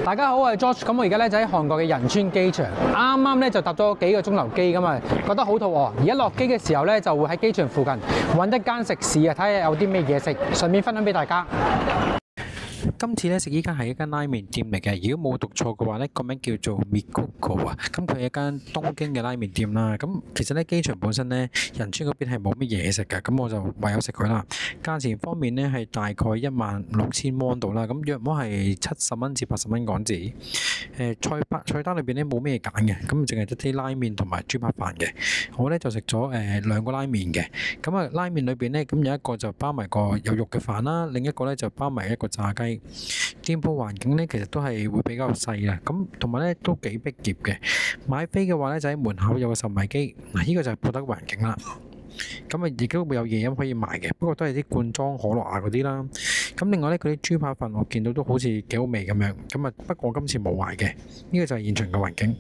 大家好，我係 George。咁我而家咧就喺韓國嘅仁川機場，啱啱咧就搭咗幾個鐘頭機咁啊，覺得好肚餓。而家落機嘅時候咧，就會喺機場附近揾一間食肆啊，睇下有啲咩嘢食，順便分享俾大家。今次咧食依間係一間拉麵店嚟嘅，如果冇讀錯嘅話咧，個名叫做 Mikoko 啊。咁佢係一間東京嘅拉麵店啦。咁其實咧機場本身咧仁川嗰邊係冇乜嘢食嘅，咁我就唯有食佢啦。價錢方面咧係大概16,000 won 度啦，咁約莫係70蚊至80蚊港紙。菜單裏邊咧冇咩揀嘅，咁淨係得啲拉麵同埋豬扒飯嘅。我咧就食咗兩個拉麵嘅，咁啊拉麵裏邊咧咁有一個就包埋個有肉嘅飯啦，另一個咧就包埋一個炸雞。店鋪環境咧其實都係會比較細啊，咁同埋咧都幾逼夾嘅。買飛嘅話咧就喺門口有個售賣機，嗱呢個就係鋪頭環境啦。咁啊亦都會有嘢飲可以賣嘅，不過都係啲罐裝可樂啊嗰啲啦。咁另外咧嗰啲豬扒飯我見到都好似幾好味咁樣，咁啊不過今次冇買嘅。呢個就係現場嘅環境。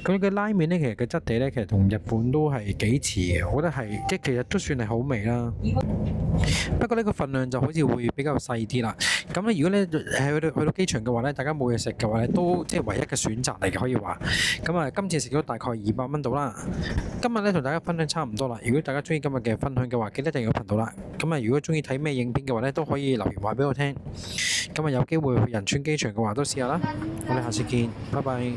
佢嘅拉麵咧其實個質地咧其實同日本都係幾似嘅，我覺得係即係其實都算係好味啦。不過呢個份量就好似會比較細啲啦。咁咧如果咧去到機場嘅話咧，大家冇嘢食嘅話咧，都即係唯一嘅選擇嚟嘅可以話。咁啊今次食咗大概200蚊到啦。今日咧同大家分享差唔多啦。如果大家中意今日嘅分享嘅話，記得訂閱個頻道啦。咁啊如果中意睇咩影片嘅話咧，都可以留言話俾我聽。今日有機會去仁川機場嘅話，都試下啦。我哋下次見，拜拜。